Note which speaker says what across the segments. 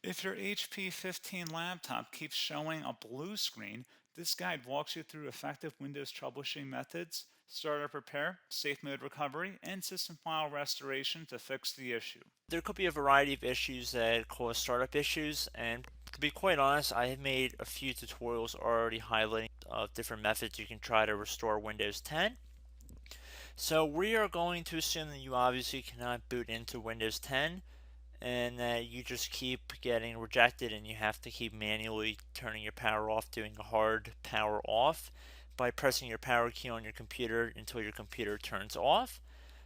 Speaker 1: If your HP 15 laptop keeps showing a blue screen, this guide walks you through effective Windows troubleshooting methods, startup repair, safe mode recovery, and system file restoration to fix the issue.
Speaker 2: There could be a variety of issues that cause startup issues, and to be quite honest, I have made a few tutorials already highlighting different methods you can try to restore Windows 10. So we are going to assume that you obviously cannot boot into Windows 10 and that you just keep getting rejected and you have to keep manually turning your power off, doing a hard power off by pressing your power key on your computer until your computer turns off.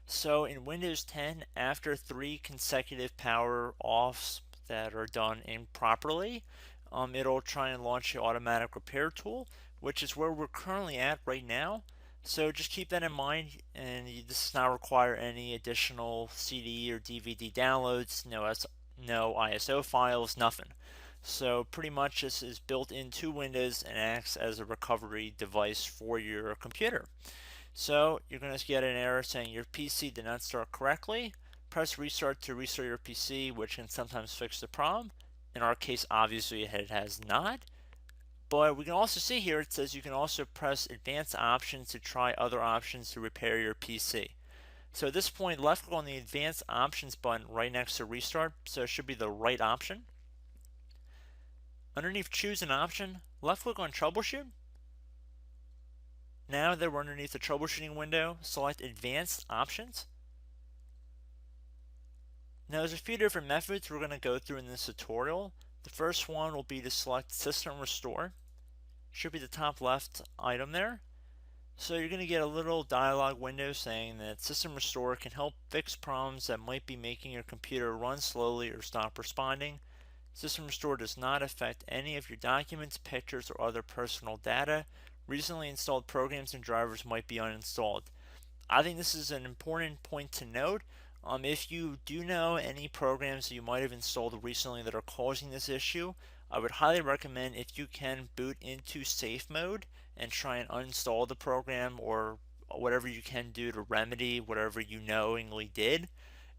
Speaker 2: So in Windows 10, after 3 consecutive power offs that are done improperly, it'll try and launch the automatic repair tool, which is where we're currently at right now. So just keep that in mind, and this does not require any additional CD or DVD downloads, no ISO files, nothing. So pretty much this is built into Windows and acts as a recovery device for your computer. So you're going to get an error saying your PC did not start correctly. Press restart to restart your PC, which can sometimes fix the problem. In our case, obviously it has not. But we can also see here it says you can also press advanced options to try other options to repair your PC. So at this point, left click on the advanced options button right next to restart, so it should be the right option. Underneath choose an option, left click on troubleshoot. Now that we're underneath the troubleshooting window, select advanced options. Now there's a few different methods we're going to go through in this tutorial. The first one will be to select system restore. Should be the top left item there. So you're going to get a little dialog window saying that System Restore can help fix problems that might be making your computer run slowly or stop responding. System Restore does not affect any of your documents, pictures, or other personal data. Recently installed programs and drivers might be uninstalled. I think this is an important point to note. If you do know any programs that you might have installed recently that are causing this issue, I would highly recommend if you can boot into safe mode and try and uninstall the program or whatever you can do to remedy whatever you knowingly did.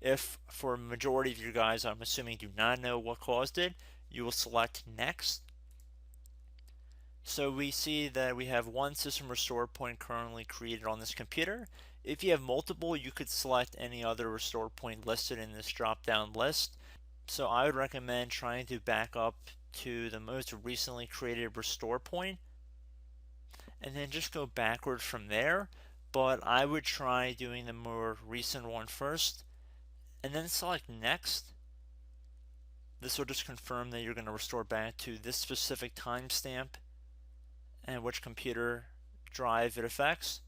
Speaker 2: If for a majority of you guys, I'm assuming do not know what caused it, you will select next. So we see that we have one system restore point currently created on this computer. If you have multiple, you could select any other restore point listed in this drop down list. So I would recommend trying to back up to the most recently created restore point and then just go backward from there. But I would try doing the more recent one first and then select next. This will just confirm that you're going to restore back to this specific timestamp and which computer drive it affects.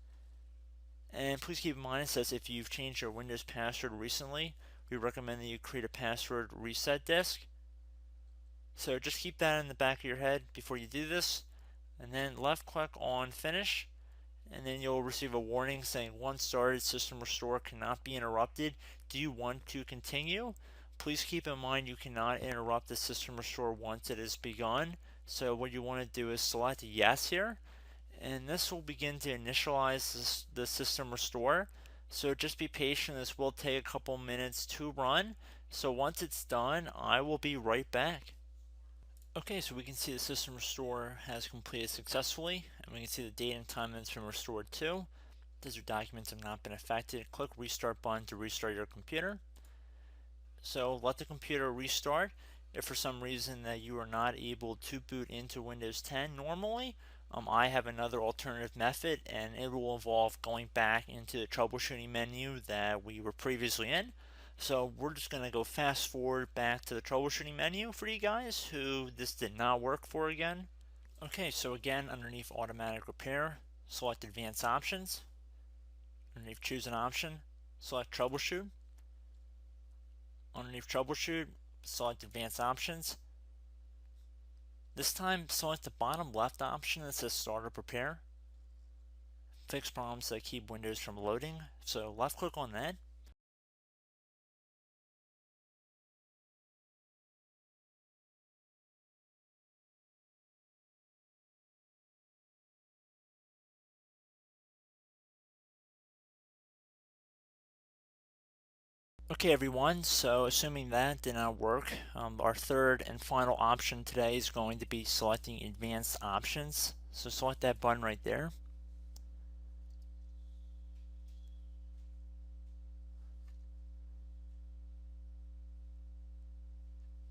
Speaker 2: And please keep in mind it says if you've changed your Windows password recently, we recommend that you create a password reset disk. So just keep that in the back of your head before you do this, and then left click on finish, and then you'll receive a warning saying once started, system restore cannot be interrupted. Do you want to continue? Please keep in mind you cannot interrupt the system restore once it is begun. So what you want to do is select yes here, and this will begin to initialize the system restore. So just be patient, this will take a couple minutes to run. So once it's done, I will be right back. Okay, so we can see the system restore has completed successfully, and we can see the date and time that it's been restored to. These your documents have not been affected. Click restart button to restart your computer. So let the computer restart. If for some reason that you are not able to boot into Windows 10 normally, I have another alternative method, and it will involve going back into the troubleshooting menu that we were previously in. So we're just going to go fast forward back to the troubleshooting menu for you guys who this did not work for again. Okay, so again, underneath automatic repair, select advanced options. Underneath choose an option, select troubleshoot. Underneath troubleshoot, select advanced options. This time, select the bottom left option that says startup repair. Fix problems that keep Windows from loading. So left click on that. Okay everyone, so assuming that did not work, our third and final option today is going to be selecting advanced options. So select that button right there.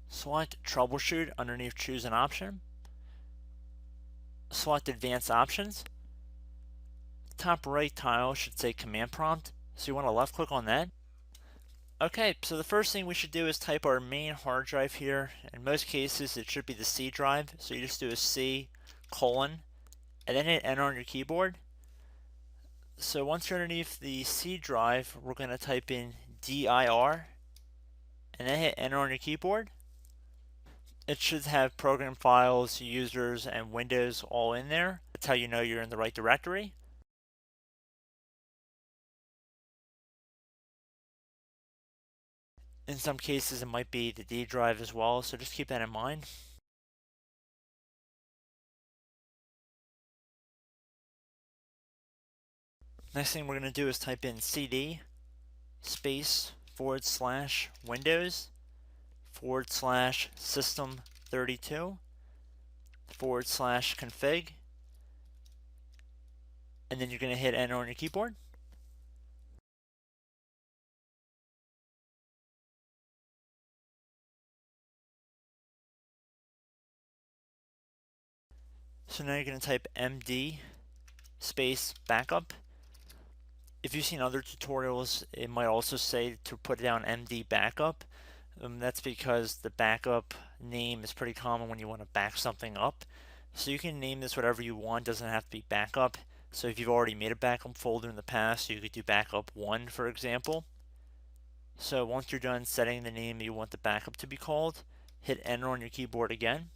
Speaker 2: Select troubleshoot underneath choose an option. Select advanced options. Top right tile should say command prompt, so you want to left click on that. Okay, so the first thing we should do is type our main hard drive here. In most cases it should be the C drive, so you just do a C colon and then hit enter on your keyboard. So once you're underneath the C drive, we're going to type in dir and then hit enter on your keyboard. It should have program files, users, and Windows all in there. That's how you know you're in the right directory. In some cases, it might be the D drive as well, so just keep that in mind. Next thing we're going to do is type in cd space / Windows / system32 / config, and then you're going to hit enter on your keyboard. So now you're going to type md space backup. If you've seen other tutorials, it might also say to put down md backup. That's because the backup name is pretty common when you want to back something up. So you can name this whatever you want, doesn't have to be backup. So if you've already made a backup folder in the past, you could do backup 1, for example. So once you're done setting the name you want the backup to be called, hit enter on your keyboard again.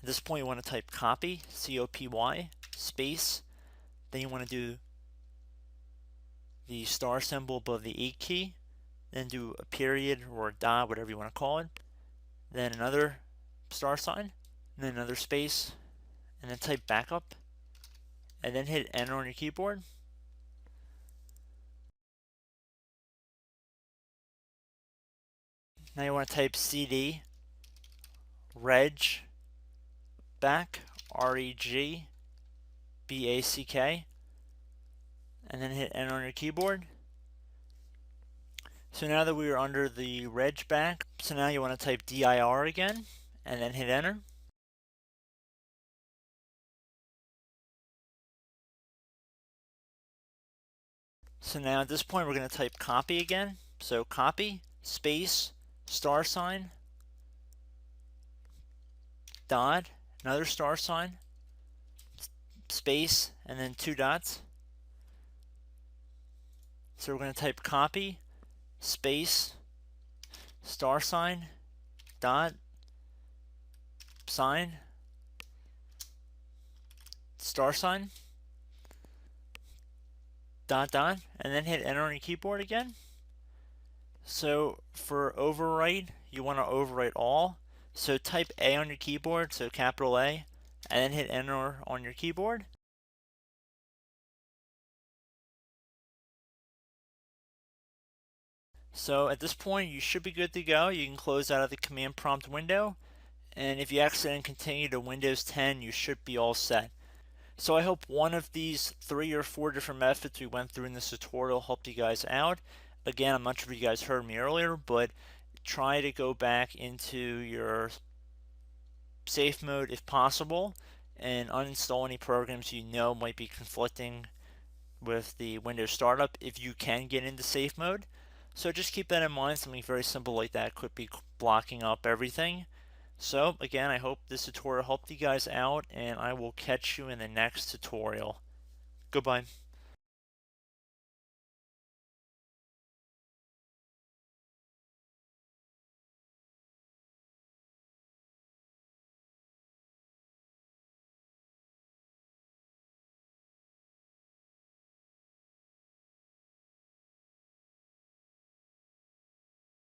Speaker 2: At this point you want to type copy, C-O-P-Y, space, then you want to do the star symbol above the 8 key, then do a period or a dot, whatever you want to call it, then another star sign, and then another space, and then type backup, and then hit enter on your keyboard. Now you want to type cd reg back, REG BACK, and then hit enter on your keyboard. So now that we are under the reg back, so now you want to type dir again, and then hit enter. So now at this point we're going to type copy again. So copy, space, star sign, dot, another star sign, space, and then 2 dots. So we're going to type copy, space, star sign, dot, sign, star sign, dot, dot, and then hit enter on your keyboard again. So for overwrite, you want to overwrite all. So type A on your keyboard, so capital A, and then hit enter on your keyboard. So at this point, you should be good to go. You can close out of the command prompt window. And if you accidentally continue to Windows 10, you should be all set. So I hope one of these 3 or 4 different methods we went through in this tutorial helped you guys out. Again, I'm not sure if you guys heard me earlier, but try to go back into your safe mode if possible and uninstall any programs you know might be conflicting with the Windows startup if you can get into safe mode. So just keep that in mind. Something very simple like that could be blocking up everything. So again, I hope this tutorial helped you guys out, and I will catch you in the next tutorial. Goodbye.